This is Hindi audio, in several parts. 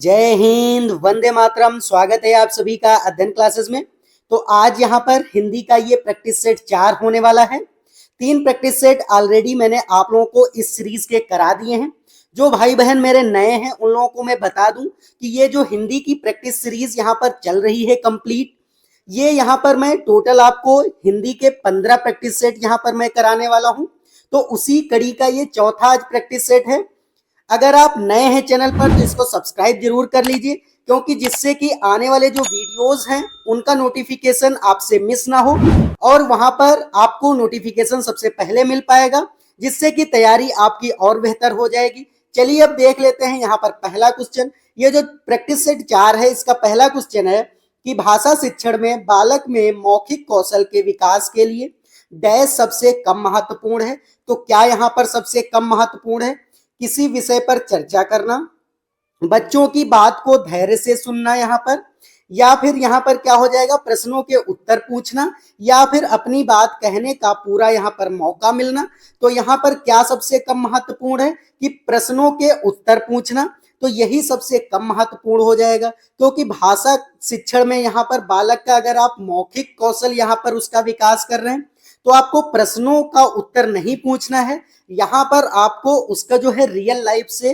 जय हिंद, वंदे मातरम। स्वागत है आप सभी का अध्ययन क्लासेस में। तो आज यहाँ पर हिंदी का ये प्रैक्टिस सेट 4 होने वाला है। 3 प्रैक्टिस सेट ऑलरेडी मैंने आप लोगों को इस सीरीज के करा दिए हैं। जो भाई बहन मेरे नए हैं उन लोगों को मैं बता दूं कि ये जो हिंदी की प्रैक्टिस सीरीज यहाँ पर चल रही है कंप्लीट, ये यहाँ पर मैं टोटल आपको हिंदी के 15 प्रैक्टिस सेट यहाँ पर मैं कराने वाला हूँ। तो उसी कड़ी का ये चौथा आज प्रैक्टिस सेट है। अगर आप नए हैं चैनल पर तो इसको सब्सक्राइब जरूर कर लीजिए, क्योंकि जिससे कि आने वाले जो वीडियोस हैं उनका नोटिफिकेशन आपसे मिस ना हो और वहां पर आपको नोटिफिकेशन सबसे पहले मिल पाएगा, जिससे कि तैयारी आपकी और बेहतर हो जाएगी। चलिए अब देख लेते हैं यहाँ पर पहला क्वेश्चन। ये जो प्रैक्टिस सेट 4 है, इसका पहला क्वेश्चन है कि भाषा शिक्षण में बालक में मौखिक कौशल के विकास के लिए डैश सबसे कम महत्वपूर्ण है। तो क्या यहाँ पर सबसे कम महत्वपूर्ण है? किसी विषय पर चर्चा करना, बच्चों की बात को धैर्य से सुनना यहाँ पर, या फिर यहाँ पर क्या हो जाएगा, प्रश्नों के उत्तर पूछना, या फिर अपनी बात कहने का पूरा यहाँ पर मौका मिलना। तो यहाँ पर क्या सबसे कम महत्वपूर्ण है कि प्रश्नों के उत्तर पूछना। तो यही सबसे कम महत्वपूर्ण हो जाएगा, क्योंकि भाषा शिक्षण में यहाँ पर बालक का अगर आप मौखिक कौशल यहाँ पर उसका विकास कर रहे हैं तो आपको प्रश्नों का उत्तर नहीं पूछना है। यहाँ पर आपको उसका जो है रियल लाइफ से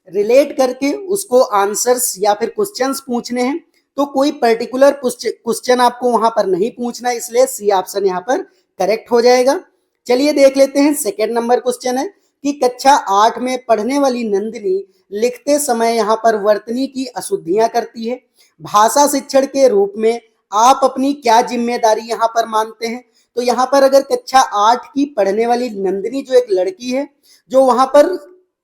रिलेट करके उसको आंसर्स या फिर क्वेश्चंस पूछने हैं। तो कोई पर्टिकुलर क्वेश्चन आपको वहां पर नहीं पूछना, इसलिए सी ऑप्शन यहाँ पर करेक्ट हो जाएगा। चलिए देख लेते हैं। सेकेंड नंबर क्वेश्चन है कि कक्षा 8 में पढ़ने वाली नंदिनी लिखते समय यहाँ पर वर्तनी की अशुद्धियां करती है। भाषा शिक्षण के रूप में आप अपनी क्या जिम्मेदारी यहाँ पर मानते हैं? तो यहाँ पर अगर कक्षा 8 की पढ़ने वाली नंदिनी जो एक लड़की है, जो वहां पर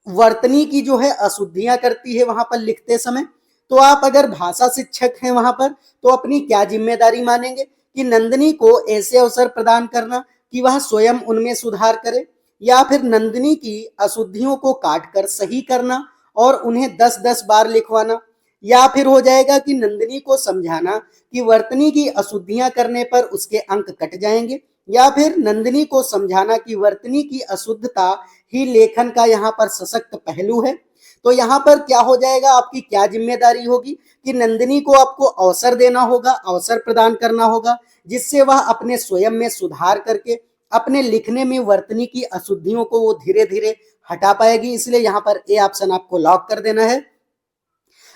वर्तनी की जो है अशुद्धियां करती है वहां पर लिखते समय, तो आप अगर भाषा शिक्षक हैं वहां पर तो अपनी क्या जिम्मेदारी मानेंगे? कि नंदिनी को ऐसे अवसर प्रदान करना कि वह स्वयं उनमें सुधार करे, या फिर नंदिनी की अशुद्धियों को काट कर सही करना और उन्हें 10-10 बार लिखवाना, या फिर हो जाएगा कि नंदिनी को समझाना कि वर्तनी की अशुद्धियां करने पर उसके अंक कट जाएंगे, या फिर नंदिनी को समझाना कि वर्तनी की अशुद्धता ही लेखन का यहाँ पर सशक्त पहलू है। तो यहाँ पर क्या हो जाएगा, आपकी क्या जिम्मेदारी होगी कि नंदिनी को आपको अवसर देना होगा, अवसर प्रदान करना होगा, जिससे वह अपने स्वयं में सुधार करके अपने लिखने में वर्तनी की अशुद्धियों को वो धीरे धीरे हटा पाएगी। इसलिए यहाँ पर ए ऑप्शन आपको लॉक कर देना है।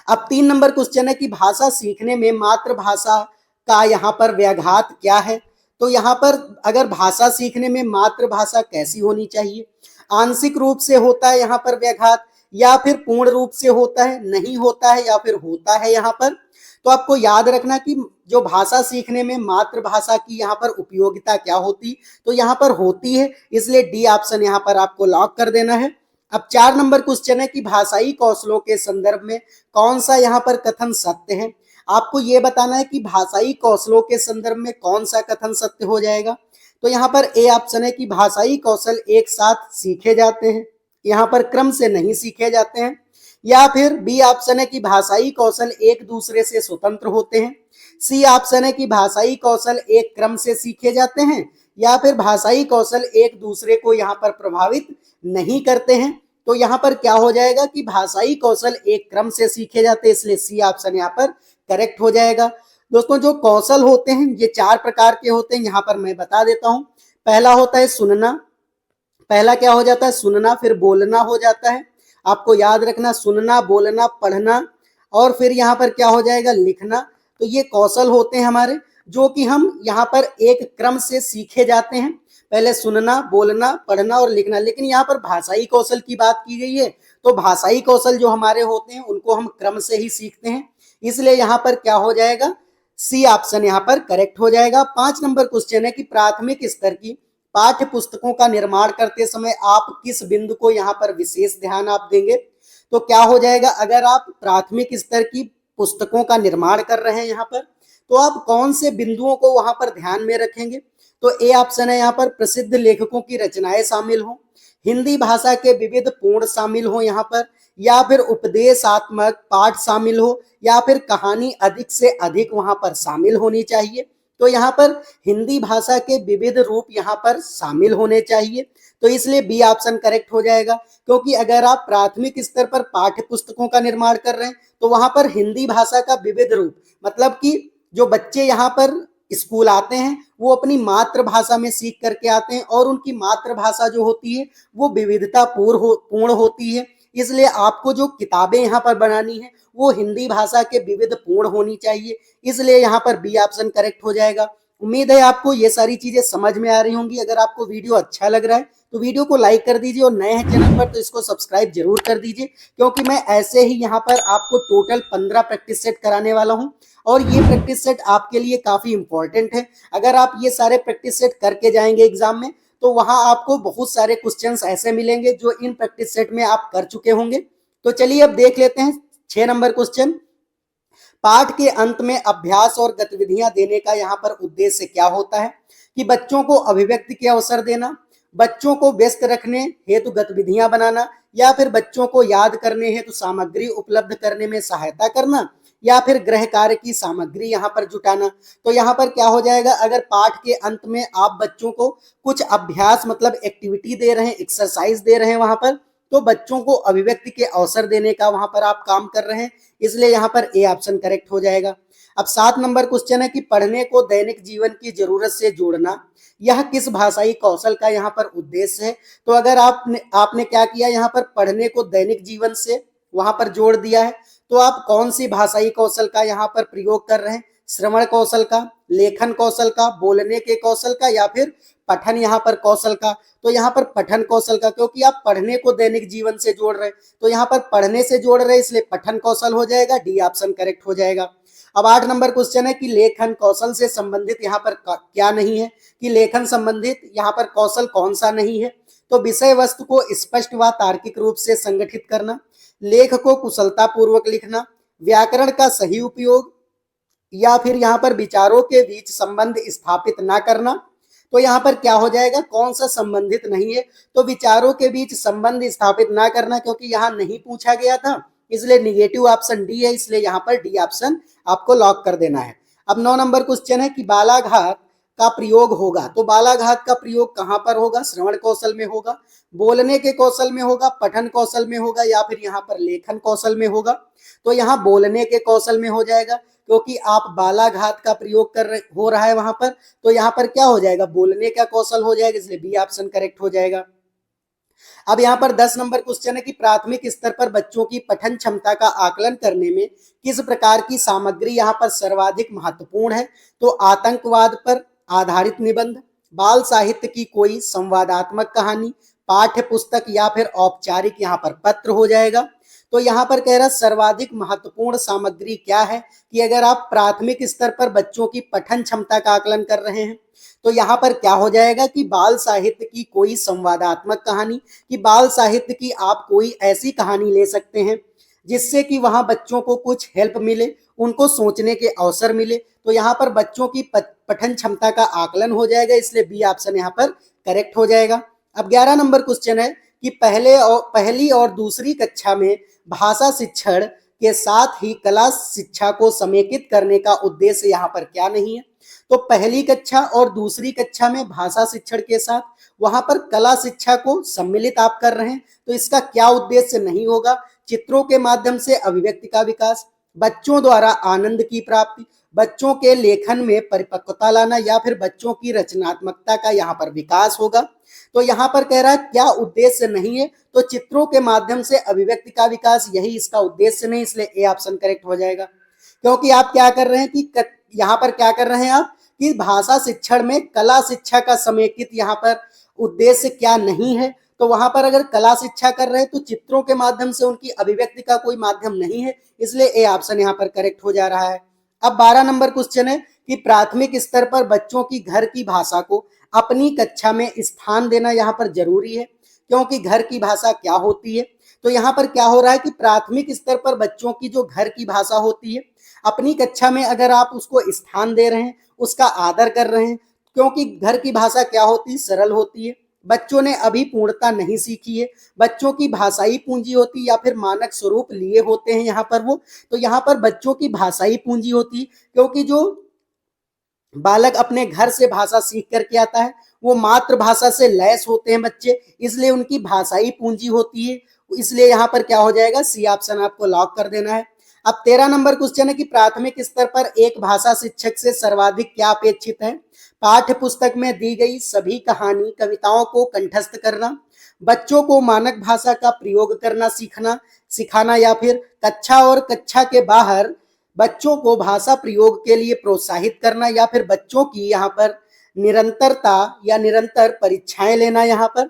अब 3 नंबर क्वेश्चन है कि भाषा सीखने में मातृभाषा का यहाँ पर व्याघात क्या है? तो यहाँ पर अगर भाषा सीखने में मातृभाषा कैसी होनी चाहिए? आंशिक रूप से होता है यहाँ पर व्याघात, या फिर पूर्ण रूप से होता है, नहीं होता है, या फिर होता है यहाँ पर? तो आपको याद रखना कि जो भाषा सीखने में मातृभाषा की यहाँ पर उपयोगिता क्या होती, तो यहाँ पर होती है, इसलिए डी ऑप्शन यहाँ पर आपको लॉक कर देना है। अब 4 नंबर क्वेश्चन है कि भाषाई कौशलों के संदर्भ में कौन सा यहाँ पर कथन सत्य है? आपको ये बताना है कि भाषाई कौशलों के संदर्भ में कौन सा कथन सत्य हो जाएगा। तो यहाँ पर ए ऑप्शन है कि भाषाई कौशल एक साथ सीखे जाते हैं, यहाँ पर क्रम से नहीं सीखे जाते हैं, या फिर बी ऑप्शन है कि भाषाई कौशल एक दूसरे से स्वतंत्र होते हैं, सी ऑप्शन है कि भाषाई कौशल एक क्रम से सीखे जाते हैं, या फिर भाषाई कौशल एक दूसरे को यहाँ पर प्रभावित नहीं करते हैं। तो यहाँ पर क्या हो जाएगा कि भाषाई कौशल एक क्रम से सीखे जाते हैं, इसलिए सी ऑप्शन यहाँ पर करेक्ट हो जाएगा। दोस्तों, जो कौशल होते हैं ये 4 प्रकार के होते हैं, यहाँ पर मैं बता देता हूँ। पहला होता है सुनना। पहला क्या हो जाता है? सुनना। फिर बोलना हो जाता है, आपको याद रखना, सुनना, बोलना, पढ़ना, और फिर यहाँ पर क्या हो जाएगा? लिखना। तो ये कौशल होते हैं हमारे, जो कि हम यहाँ पर एक क्रम से सीखे जाते हैं। पहले सुनना, बोलना, पढ़ना और लिखना। लेकिन यहाँ पर भाषाई कौशल की बात की गई है, तो भाषाई कौशल जो हमारे होते हैं उनको हम क्रम से ही सीखते हैं, इसलिए यहाँ पर क्या हो जाएगा? सी ऑप्शन यहाँ पर करेक्ट हो जाएगा। 5 नंबर क्वेश्चन है कि प्राथमिक स्तर की पाठ्य पुस्तकों का निर्माण करते समय आप किस बिंदु को यहाँ पर विशेष ध्यान आप देंगे? तो क्या हो जाएगा, अगर आप प्राथमिक स्तर की पुस्तकों का निर्माण कर रहे हैं यहाँ पर, तो आप कौन से बिंदुओं को वहां पर ध्यान में रखेंगे? तो ए ऑप्शन है यहाँ पर प्रसिद्ध लेखकों की रचनाएं शामिल हो, हिंदी भाषा के विविध पूर्ण शामिल हो यहाँ पर, या फिर उपदेशात्मक पाठ शामिल हो, या फिर कहानी अधिक से अधिक वहां पर शामिल होनी चाहिए। तो यहाँ पर हिंदी भाषा के विविध रूप यहाँ पर शामिल होने चाहिए, तो इसलिए बी ऑप्शन करेक्ट हो जाएगा। क्योंकि अगर आप प्राथमिक स्तर पर पाठ्य पुस्तकों का निर्माण कर रहे हैं तो वहां पर हिंदी भाषा का विविध रूप, मतलब कि जो बच्चे यहाँ पर स्कूल आते हैं वो अपनी मातृभाषा में सीख करके आते हैं और उनकी मातृभाषा जो होती है वो विविधता पूर्ण होती है। इसलिए आपको जो किताबें यहाँ पर बनानी है वो हिंदी भाषा के विविध पूर्ण होनी चाहिए, इसलिए यहाँ पर बी ऑप्शन करेक्ट हो जाएगा। उम्मीद है आपको ये सारी चीजें समझ में आ रही होंगी। अगर आपको वीडियो अच्छा लग रहा है तो वीडियो को लाइक कर दीजिए और नए हैं चैनल पर तो इसको सब्सक्राइब जरूर कर दीजिए, क्योंकि मैं ऐसे ही यहाँ पर आपको टोटल 15 प्रैक्टिस सेट कराने वाला हूँ और ये प्रैक्टिस सेट आपके लिए काफी इंपॉर्टेंट है। अगर आप ये सारे प्रैक्टिस सेट करके जाएंगे एग्जाम में तो वहां आपको बहुत सारे क्वेश्चंस ऐसे मिलेंगे जो इन प्रैक्टिस सेट में आप कर चुके होंगे। तो चलिए अब देख लेते हैं 6 नंबर क्वेश्चन। पाठ के अंत में अभ्यास और गतिविधियां देने का यहाँ पर उद्देश्य क्या होता है? कि बच्चों को अभिव्यक्ति के अवसर देना, बच्चों को व्यस्त रखने हेतु गतिविधियां बनाना, या फिर बच्चों को याद करने हेतु सामग्री उपलब्ध करने में सहायता करना, या फिर गृह कार्य की सामग्री यहाँ पर जुटाना। तो यहाँ पर क्या हो जाएगा, अगर पाठ के अंत में आप बच्चों को कुछ अभ्यास मतलब एक्टिविटी दे रहे हैं, एक्सरसाइज दे रहे हैं वहां पर, तो बच्चों को अभिव्यक्ति के अवसर देने का वहां पर आप काम कर रहे हैं, इसलिए यहाँ पर ए ऑप्शन करेक्ट हो जाएगा। अब 7 नंबर क्वेश्चन है कि पढ़ने को दैनिक जीवन की जरूरत से जोड़ना, यह किस भाषाई कौशल का यहाँ पर उद्देश्य है? तो अगर आपने क्या किया, यहाँ पर पढ़ने को दैनिक जीवन से वहां पर जोड़ दिया है, तो आप कौन सी भाषाई कौशल का यहाँ पर प्रयोग कर रहे हैं? श्रवण कौशल का, लेखन कौशल का, बोलने के कौशल का, या फिर पठन यहाँ पर कौशल का? तो यहाँ पर पठन कौशल का, क्योंकि आप पढ़ने को दैनिक जीवन से जोड़ रहे हैं, तो यहाँ पर पढ़ने से जोड़ रहे हैं इसलिए पठन कौशल हो जाएगा, डी ऑप्शन करेक्ट हो जाएगा। अब 8 नंबर क्वेश्चन है कि लेखन कौशल से संबंधित यहाँ पर क्या नहीं है? कि लेखन संबंधित यहाँ पर कौशल कौन सा नहीं है? तो विषय वस्तु को स्पष्ट व तार्किक रूप से संगठित करना, लेख को कुशलता पूर्वक लिखना, व्याकरण का सही उपयोग, या फिर यहाँ पर विचारों के बीच संबंध स्थापित ना करना। तो यहाँ पर क्या हो जाएगा, कौन सा संबंधित नहीं है? तो विचारों के बीच संबंध स्थापित ना करना, क्योंकि यहाँ नहीं पूछा गया था इसलिए निगेटिव ऑप्शन डी है, इसलिए यहाँ पर डी ऑप्शन आपको लॉक कर देना है। अब 9 नंबर क्वेश्चन है कि बालाघात का प्रयोग होगा, तो बालाघात का प्रयोग कहाँ पर होगा? श्रवण कौशल में होगा, बोलने के कौशल में होगा, पठन कौशल में होगा, या फिर यहाँ पर लेखन कौशल में होगा? तो यहाँ बोलने के कौशल में हो जाएगा, क्योंकि आप बालाघात का प्रयोग हो रहा है वहां पर, तो यहाँ पर क्या हो जाएगा, बोलने का कौशल हो जाएगा, इसलिए बी ऑप्शन करेक्ट हो जाएगा। अब यहाँ पर 10 नंबर क्वेश्चन है कि प्राथमिक स्तर पर बच्चों की पठन क्षमता का आकलन करने में किस प्रकार की सामग्री यहाँ पर सर्वाधिक महत्वपूर्ण है? तो आतंकवाद पर आधारित निबंध, बाल साहित्य की कोई संवादात्मक कहानी, पाठ्य पुस्तक, या फिर औपचारिक यहाँ पर पत्र हो जाएगा। तो यहाँ पर कह रहा सर्वाधिक महत्वपूर्ण सामग्री क्या है? कि अगर आप प्राथमिक स्तर पर बच्चों की पठन क्षमता का आकलन कर रहे हैं तो यहाँ पर क्या हो जाएगा कि बाल साहित्य की कोई संवादात्मक कहानी, कि बाल साहित्य की आप कोई ऐसी कहानी ले सकते हैं जिससे कि वहां बच्चों को कुछ हेल्प मिले, उनको सोचने के अवसर मिले, तो यहाँ पर बच्चों की पठन क्षमता का आकलन हो जाएगा, इसलिए बी ऑप्शन यहाँ पर करेक्ट हो जाएगा। अब 11 नंबर क्वेश्चन है कि पहली और दूसरी कक्षा में भाषा शिक्षण के साथ ही कला शिक्षा को समेकित करने का उद्देश्य यहाँ पर क्या नहीं है? तो पहली कक्षा और दूसरी कक्षा में भाषा शिक्षण के साथ वहां पर कला शिक्षा को सम्मिलित आप कर रहे हैं, तो इसका क्या उद्देश्य नहीं होगा? चित्रों के माध्यम से अभिव्यक्ति का विकास, बच्चों द्वारा आनंद की प्राप्ति, बच्चों के लेखन में परिपक्वता लाना, या फिर बच्चों की रचनात्मकता का यहाँ पर विकास होगा। तो यहाँ पर कह रहा है क्या उद्देश्य नहीं है? तो चित्रों के माध्यम से अभिव्यक्ति का विकास, यही इसका उद्देश्य नहीं, इसलिए ए ऑप्शन करेक्ट हो जाएगा। क्योंकि आप क्या कर रहे हैं कि यहाँ पर क्या कर रहे हैं आप कि भाषा शिक्षण में कला शिक्षा का समेकित यहाँ पर उद्देश्य क्या नहीं है? तो वहां पर अगर कला शिक्षा कर रहे हैं तो चित्रों के माध्यम से उनकी अभिव्यक्ति का कोई माध्यम नहीं है, इसलिए ए ऑप्शन यहाँ पर करेक्ट हो जा रहा है। अब 12 नंबर क्वेश्चन है कि प्राथमिक स्तर पर बच्चों की घर की भाषा को अपनी कक्षा में स्थान देना यहाँ पर जरूरी है, क्योंकि घर की भाषा क्या होती है? तो यहाँ पर क्या हो रहा है कि प्राथमिक स्तर पर बच्चों की जो घर की भाषा होती है अपनी कक्षा में अगर आप उसको स्थान दे रहे हैं, उसका आदर कर रहे हैं, क्योंकि घर की भाषा क्या होती है? सरल होती है, बच्चों ने अभी पूर्णता नहीं सीखी है, बच्चों की भाषाई पूंजी होती है या फिर मानक स्वरूप लिए होते हैं यहाँ पर वो, तो यहाँ पर बच्चों की भाषाई पूंजी होती है, क्योंकि जो बालक अपने घर से भाषा सीख करके आता है वो मातृभाषा से लैस होते हैं बच्चे, इसलिए उनकी भाषाई पूंजी होती है, इसलिए यहाँ पर क्या हो जाएगा, सी ऑप्शन आपको लॉक कर देना है। अब 13 नंबर क्वेश्चन है कि प्राथमिक स्तर पर एक भाषा शिक्षक से सर्वाधिक क्या अपेक्षित है? पाठ्य पुस्तक में दी गई सभी कहानी कविताओं को कंठस्थ करना, बच्चों को मानक भाषा का प्रयोग करना सिखाना, या फिर कक्षा और कक्षा के बाहर बच्चों को भाषा प्रयोग के लिए प्रोत्साहित करना, या फिर बच्चों की यहाँ पर निरंतरता या निरंतर परीक्षाएं लेना। यहाँ पर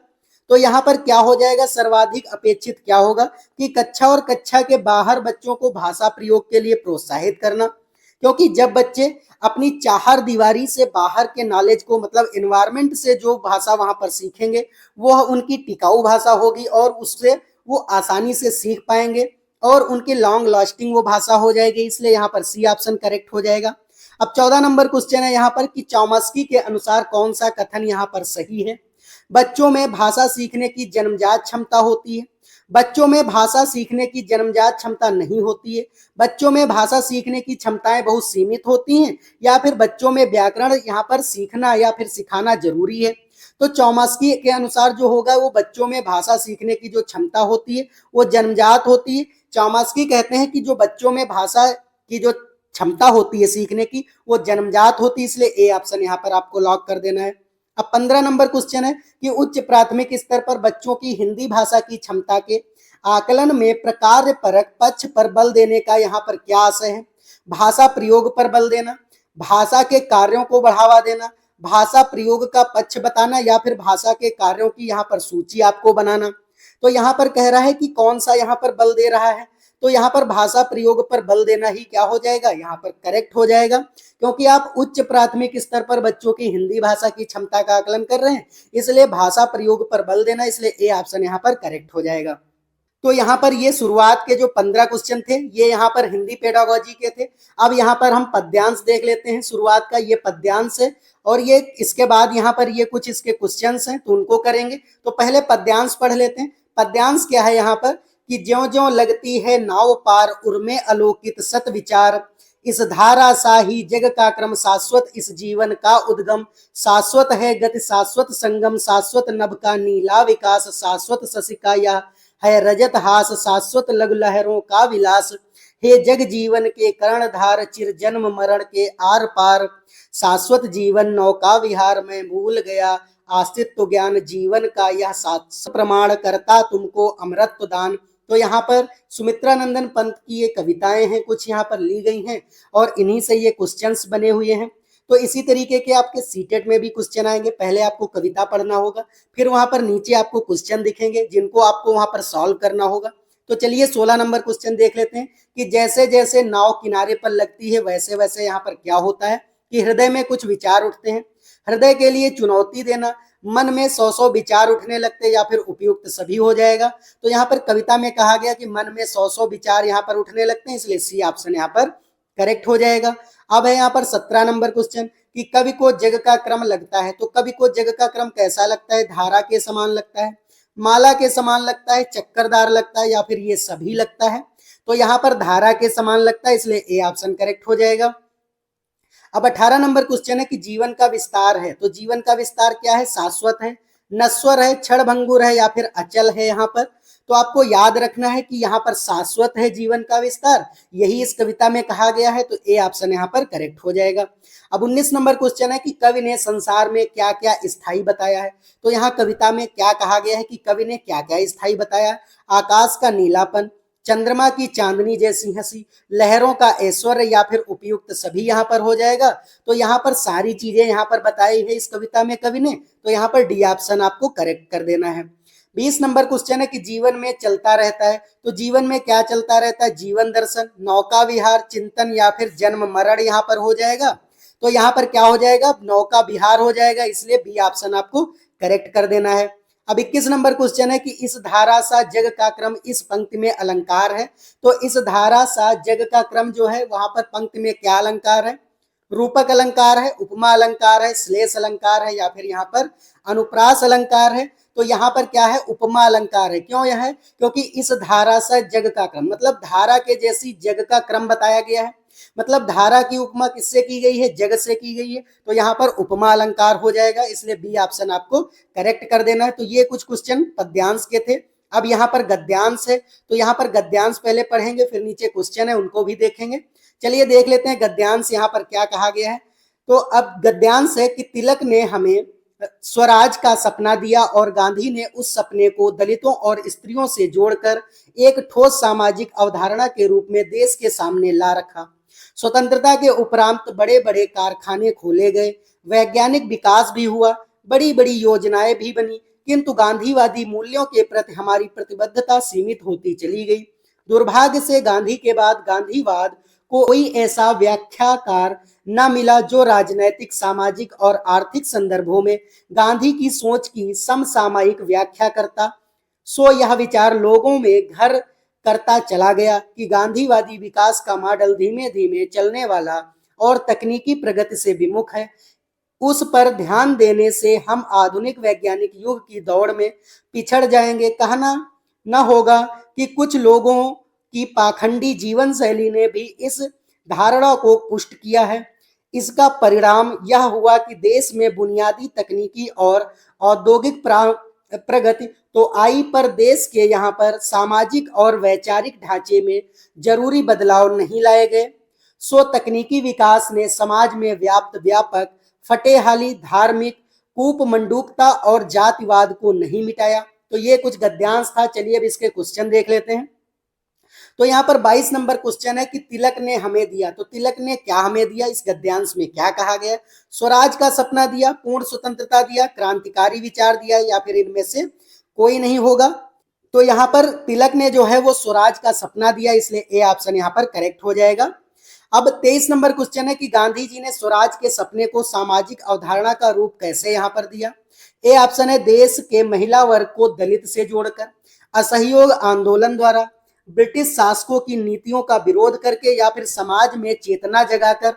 तो यहाँ पर क्या हो जाएगा, सर्वाधिक अपेक्षित क्या होगा कि कक्षा और कक्षा के बाहर बच्चों को भाषा प्रयोग के लिए प्रोत्साहित करना, क्योंकि जब बच्चे अपनी चार दीवारी से बाहर के नॉलेज को मतलब एनवायरमेंट से जो भाषा वहां पर सीखेंगे वो उनकी टिकाऊ भाषा होगी और उससे वो आसानी से सीख पाएंगे और उनकी लॉन्ग लास्टिंग वो भाषा हो जाएगी। इसलिए यहाँ पर सी ऑप्शन करेक्ट हो जाएगा। अब 14 नंबर क्वेश्चन है यहाँ पर कि चौमस्की के अनुसार कौन सा कथन यहाँ पर सही है? बच्चों में भाषा सीखने की जन्मजात क्षमता होती है, बच्चों में भाषा सीखने की जन्मजात क्षमता नहीं होती है, बच्चों में भाषा सीखने की क्षमताएं बहुत सीमित होती हैं, या फिर बच्चों में व्याकरण यहाँ पर सीखना या फिर सिखाना जरूरी है। तो चौमस्की के अनुसार जो होगा वो बच्चों में भाषा सीखने की जो क्षमता होती है वो जन्मजात होती है। चौमस्की कहते हैं कि जो बच्चों में भाषा की जो क्षमता होती है सीखने की वो जन्मजात होती है, इसलिए ए ऑप्शन यहाँ पर आपको लॉक कर देना है। अब 15 नंबर क्वेश्चन है कि उच्च प्राथमिक स्तर पर बच्चों की हिंदी भाषा की क्षमता के आकलन में प्रकार परक पक्ष पर बल देने का यहाँ पर क्या आशय है? भाषा प्रयोग पर बल देना, भाषा के कार्यों को बढ़ावा देना, भाषा प्रयोग का पक्ष बताना, या फिर भाषा के कार्यों की यहाँ पर सूची आपको बनाना। तो यहाँ पर कह रहा है कि कौन सा यहाँ पर बल दे रहा है, तो यहाँ पर भाषा प्रयोग पर बल देना ही क्या हो जाएगा, यहाँ पर करेक्ट हो जाएगा, क्योंकि आप उच्च प्राथमिक स्तर पर बच्चों की हिंदी भाषा की क्षमता का आकलन कर रहे हैं, इसलिए भाषा प्रयोग पर बल देना, इसलिए ए ऑप्शन यहाँ पर करेक्ट हो जाएगा। तो यहाँ पर ये शुरुआत के जो 15 क्वेश्चन थे ये यहाँ पर हिंदी पेडागोजी के थे। अब यहाँ पर हम पद्यांश देख लेते हैं। शुरुआत का ये पद्यांश है और ये इसके बाद यहाँ पर ये कुछ इसके क्वेश्चंस हैं तो उनको करेंगे। तो पहले पद्यांश पढ़ लेते हैं। पद्यांश क्या है यहाँ पर कि ज्यों ज्यों लगती है नाव पार उर्मे अलोकित सत विचार, इस धारा सा ही जग का क्रम शाश्वत, इस जीवन का उद्गम शाश्वत है गति शाश्वत संगम, शाश्वत नभ का नीला विकास, शाश्वत शशिका या है रजत हास, शाश्वत लघु लहरों का विलास, हे जग जीवन के कर्णधार चिर जन्म मरण के आर पार, शाश्वत जीवन नौका विहार में भूल गया अस्तित्व ज्ञान, जीवन का यह शाश्वत प्रमाण करता तुमको अमृत दान। तो यहाँ पर सुमित्रा नंदन पंत की ये कविताएं हैं, कुछ यहाँ पर ली गई हैं और इन्हीं से ये क्वेश्चंस बने हुए हैं। तो इसी तरीके के आपके सीटेट में भी क्वेश्चन आएंगे। पहले आपको कविता पढ़ना होगा, फिर वहां पर नीचे आपको क्वेश्चन दिखेंगे जिनको आपको वहां पर सॉल्व करना होगा। तो चलिए 16 नंबर क्वेश्चन देख लेते हैं कि जैसे जैसे नाव किनारे पर लगती है वैसे वैसे यहाँ पर क्या होता है कि हृदय में कुछ विचार उठते हैं। हृदय के लिए चुनौती देना, मन में 100 विचार उठने लगते या फिर उपयुक्त सभी हो जाएगा। तो यहाँ पर कविता में कहा गया कि मन में 100 विचार यहाँ पर उठने लगते हैं, इसलिए सी ऑप्शन यहाँ पर करेक्ट हो जाएगा। अब है यहाँ पर 17 नंबर क्वेश्चन कि कवि को जग का क्रम लगता है। तो कवि को जग का क्रम कैसा लगता है? धारा के समान लगता है, माला के समान लगता है, चक्करदार लगता है, या फिर ये सभी लगता है। तो यहाँ पर धारा के समान लगता है, इसलिए ए ऑप्शन करेक्ट हो जाएगा। अब 18 नंबर क्वेश्चन है कि जीवन का विस्तार है। तो जीवन का विस्तार क्या है? शाश्वत है, नश्वर है, क्षण भंगुर है, या फिर अचल है। यहाँ पर तो आपको याद रखना है कि यहाँ पर शाश्वत है जीवन का विस्तार, यही इस कविता में कहा गया है। तो ए ऑप्शन यहाँ पर करेक्ट हो जाएगा। अब 19 नंबर क्वेश्चन है कि कवि ने संसार में क्या क्या स्थायी बताया है। तो यहाँ कविता में क्या कहा गया है कि कवि ने क्या क्या स्थायी बताया है? आकाश का नीलापन, चंद्रमा की चांदनी जैसी हंसी, लहरों का ऐश्वर्य, या फिर उपयुक्त सभी यहाँ पर हो जाएगा। तो यहाँ पर सारी चीजें यहाँ पर बताई है इस कविता में कवि ने, तो यहाँ पर डी ऑप्शन आपको करेक्ट कर देना है। 20 नंबर क्वेश्चन है कि जीवन में चलता रहता है। तो जीवन में क्या चलता रहता है? जीवन दर्शन, नौका विहार, चिंतन, या फिर जन्म मरण यहाँ पर हो जाएगा। तो यहाँ पर क्या हो जाएगा? नौका विहार हो जाएगा, इसलिए बी ऑप्शन आपको करेक्ट कर देना है। अब 21 नंबर क्वेश्चन है कि इस धारा सा जग का क्रम इस पंक्ति में अलंकार है। तो इस धारा सा जग का क्रम जो है वहां पर पंक्ति में क्या अलंकार है? रूपक अलंकार है, उपमा अलंकार है, श्लेष अलंकार है, या फिर यहाँ पर अनुप्रास अलंकार है। तो यहाँ पर क्या है? उपमा अलंकार है। क्यों यह है? क्योंकि इस धारा से जग का क्रम मतलब धारा के जैसी जग का क्रम बताया गया है, मतलब धारा की उपमा किससे की गई है? जग से की गई है। तो यहाँ पर उपमा अलंकार हो जाएगा, इसलिए बी ऑप्शन आपको करेक्ट कर देना है। तो ये कुछ क्वेश्चन पद्यांश के थे अब यहाँ पर गद्यांश है, तो यहाँ पर गद्यांश पहले पढ़ेंगे, फिर नीचे क्वेश्चन है उनको भी देखेंगे। चलिए देख लेते हैं गद्यांश यहाँ पर क्या कहा गया है। तो अब गद्यांश है कि तिलक ने हमें स्वराज का सपना दिया और गांधी ने उस सपने को दलितों और स्त्रियों से जोड़कर एक ठोस सामाजिक अवधारणा के रूप में देश के सामने ला रखा। स्वतंत्रता के उपरांत बड़े बड़े कारखाने खोले गए, वैज्ञानिक विकास भी हुआ, बड़ी बड़ी योजनाएं भी बनी, किंतु गांधीवादी मूल्यों के प्रति हमारी प्रतिबद्धता सीमित होती चली गई। दुर्भाग्य से गांधी के बाद गांधीवाद को कोई ऐसा व्याख्याकार न मिला जो राजनैतिक, सामाजिक और आर्थिक संदर्भों में गांधी की सोच की समसामयिक व्याख्या करता। सो यह विचार लोगों में घर करता चला गया कि गांधीवादी विकास का मॉडल धीमे धीमे चलने वाला और तकनीकी प्रगति से विमुख है। उस पर ध्यान देने से हम आधुनिक वैज्ञानिक युग की दौड़ में पिछड़ जाएंगे। कहना न होगा कि कुछ लोगों की पाखंडी जीवन शैली ने भी इस धारणा को पुष्ट किया है। इसका परिणाम यह हुआ कि देश में बुनियादी तकनीकी और औद्योगिक प्रगति तो आई, पर देश के यहाँ पर सामाजिक और वैचारिक ढांचे में जरूरी बदलाव नहीं लाए गए। सो तकनीकी विकास ने समाज में व्यापक फटेहाली, धार्मिक कूपमंडूकता और जातिवाद को नहीं मिटाया। तो ये कुछ गद्यांश था। चलिए अब इसके क्वेश्चन देख लेते हैं। तो यहाँ पर 22 नंबर क्वेश्चन है कि तिलक ने हमें दिया। तो तिलक ने क्या हमें दिया, इस गद्यांश में क्या कहा गया? स्वराज का सपना दिया, पूर्ण स्वतंत्रता दिया, क्रांतिकारी विचार दिया, या फिर इनमें से कोई नहीं होगा। तो यहाँ पर तिलक ने जो है वो स्वराज का सपना दिया, इसलिए ए ऑप्शन यहाँ पर करेक्ट हो जाएगा। अब 23 नंबर क्वेश्चन है कि गांधी जी ने स्वराज के सपने को सामाजिक अवधारणा का रूप कैसे यहाँ पर दिया? ए ऑप्शन है देश के महिला वर्ग को दलित से जोड़कर, असहयोग आंदोलन द्वारा, ब्रिटिश शासकों की नीतियों का विरोध करके, या फिर समाज में चेतना जगाकर।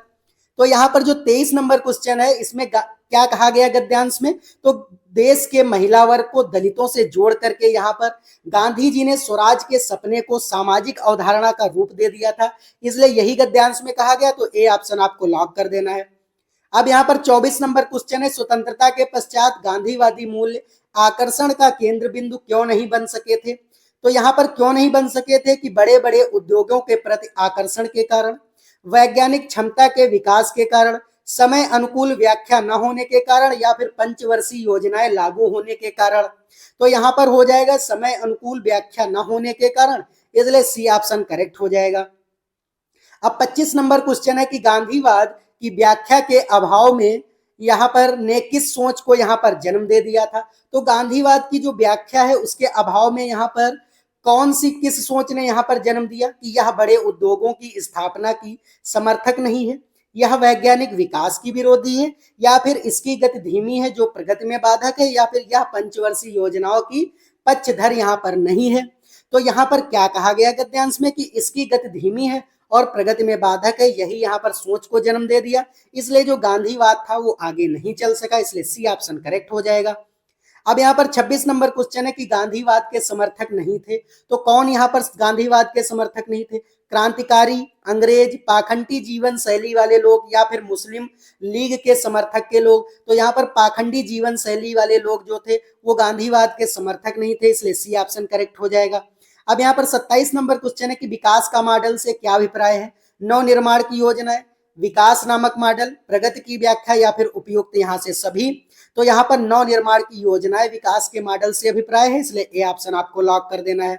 तो यहाँ पर जो 23 नंबर क्वेश्चन है इसमें क्या कहा गया गद्यांश में? तो देश के महिला वर्ग को दलितों से जोड़ करके यहाँ पर गांधी जी ने स्वराज के सपने को सामाजिक अवधारणा का रूप दे दिया था, इसलिए यही गद्यांश में कहा गया। तो ए ऑप्शन आपको लॉक कर देना है। अब यहाँ पर 24 नंबर क्वेश्चन है स्वतंत्रता के पश्चात गांधीवादी मूल्य आकर्षण का केंद्र बिंदु क्यों नहीं बन सके थे? तो यहाँ पर क्यों नहीं बन सके थे कि बड़े बड़े उद्योगों के प्रति आकर्षण के कारण, वैज्ञानिक क्षमता के विकास के कारण, समय अनुकूल व्याख्या न होने के कारण, या फिर पंचवर्षीय योजनाएं लागू होने के कारण। तो यहाँ पर हो जाएगा समय अनुकूल व्याख्या न होने के कारण, इसलिए सी ऑप्शन करेक्ट हो जाएगा। अब 25 नंबर क्वेश्चन है कि गांधीवाद की व्याख्या के अभाव में यहाँ पर ने किस सोच को यहाँ पर जन्म दे दिया था? तो गांधीवाद की जो व्याख्या है उसके अभाव में यहाँ पर कौन सी किस सोच ने यहाँ पर जन्म दिया कि यह बड़े उद्योगों की स्थापना की समर्थक नहीं है, यह वैज्ञानिक विकास की विरोधी है, या फिर इसकी गति धीमी है जो प्रगति में बाधक है, या फिर यह पंचवर्षीय योजनाओं की पक्षधर यहाँ पर नहीं है। तो यहाँ पर क्या कहा गया गद्यांश में कि इसकी गति धीमी है और प्रगति में बाधक है, यही यहाँ पर सोच को जन्म दे दिया, इसलिए जो गांधीवाद था वो आगे नहीं चल सका, इसलिए सी ऑप्शन करेक्ट हो जाएगा। अब यहाँ पर 26 नंबर क्वेश्चन है कि गांधीवाद के समर्थक नहीं थे। तो कौन यहाँ पर गांधीवाद के समर्थक नहीं थे? क्रांतिकारी, अंग्रेज, पाखंडी जीवन शैली वाले लोग, या फिर मुस्लिम लीग के समर्थक के लोग। तो यहाँ पर पाखंडी जीवन शैली वाले लोग जो थे वो गांधीवाद के समर्थक नहीं थे, इसलिए सी ऑप्शन करेक्ट हो जाएगा। अब यहाँ पर 27 नंबर क्वेश्चन है कि विकास का मॉडल से क्या अभिप्राय है? नवनिर्माण की योजनाएं, विकास नामक मॉडल, प्रगति की व्याख्या, या फिर उपयुक्त यहाँ से सभी। तो यहाँ पर नवनिर्माण की योजनाएं विकास के मॉडल से अभिप्राय है, इसलिए ए ऑप्शन आपको लॉक कर देना है।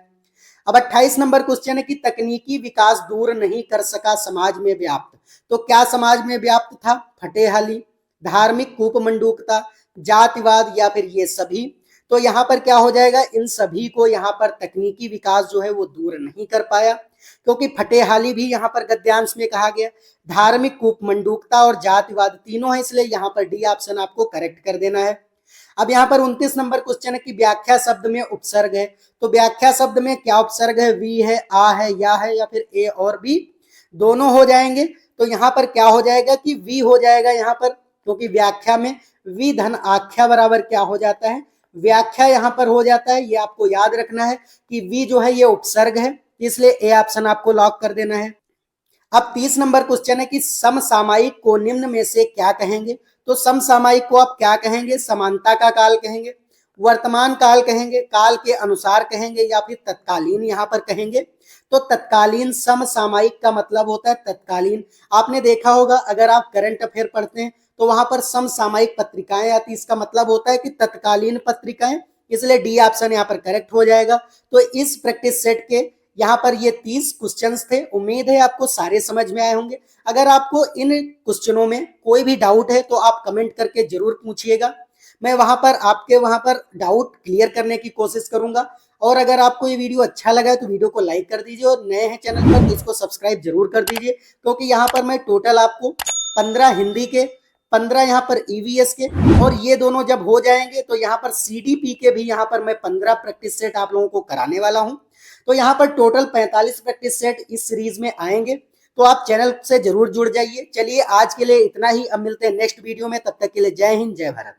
अब 28 नंबर क्वेश्चन है कि तकनीकी विकास दूर नहीं कर सका समाज में व्याप्त। तो क्या समाज में व्याप्त था? फटेहाली, धार्मिक कूपमंडूकता, जातिवाद, या फिर ये सभी। तो यहाँ पर क्या हो जाएगा? इन सभी को यहाँ पर तकनीकी विकास जो है वो दूर नहीं कर पाया, क्योंकि फटेहाली भी यहाँ पर गद्यांश में कहा गया, धार्मिक कूपमंडूकता और जातिवाद तीनों है, इसलिए यहाँ पर डी ऑप्शन आपको करेक्ट कर देना है। अब यहाँ पर 29 नंबर क्वेश्चन है कि व्याख्या शब्द में उपसर्ग है। तो व्याख्या शब्द में क्या उपसर्ग है? वी है, आ है, या फिर ए और बी दोनों हो जाएंगे। तो यहाँ पर क्या हो जाएगा कि वी हो जाएगा यहाँ पर, क्योंकि व्याख्या में वी धन आख्या बराबर क्या हो जाता है? व्याख्या यहाँ पर हो जाता है। ये आपको याद रखना है कि वी जो है ये उपसर्ग है, इसलिए ए ऑप्शन आपको लॉक कर देना है। अब 30 नंबर क्वेश्चन है कि समसामयिक को निम्न में से क्या कहेंगे? तो समसामयिक को आप क्या कहेंगे? समानता का काल कहेंगे, वर्तमान काल कहेंगे, काल के अनुसार कहेंगे, या फिर तत्कालीन यहाँ पर कहेंगे। तो तत्कालीन समसामयिक का मतलब होता है तत्कालीन। आपने देखा होगा अगर आप करंट अफेयर पढ़ते हैं तो वहां पर समसामयिक पत्रिकाएं आती, इसका मतलब होता है कि तत्कालीन पत्रिकाएं, इसलिए डी ऑप्शन यहाँ पर करेक्ट हो जाएगा। तो इस प्रैक्टिस सेट के यहाँ पर ये 30 क्वेश्चंस थे। उम्मीद है आपको सारे समझ में आए होंगे। अगर आपको इन क्वेश्चनों में कोई भी डाउट है तो आप कमेंट करके जरूर पूछिएगा, मैं वहां पर आपके वहां पर डाउट क्लियर करने की कोशिश करूंगा। और अगर आपको ये वीडियो अच्छा लगा है तो वीडियो को लाइक कर दीजिए, और नए हैं चैनल पर तो इसको सब्सक्राइब जरूर कर दीजिए, क्योंकि यहाँ पर मैं टोटल आपको 15 हिंदी के, 15 यहाँ पर ईवीएस के, और ये दोनों जब हो जाएंगे तो यहाँ पर सीडीपी के भी यहाँ पर मैं 15 प्रैक्टिस सेट आप लोगों को कराने वाला हूँ। तो यहाँ पर टोटल 45 प्रैक्टिस सेट इस सीरीज में आएंगे, तो आप चैनल से जरूर जुड़ जाइए। चलिए आज के लिए इतना ही, अब मिलते हैं नेक्स्ट वीडियो में, तब तक के लिए जय हिंद जय भारत।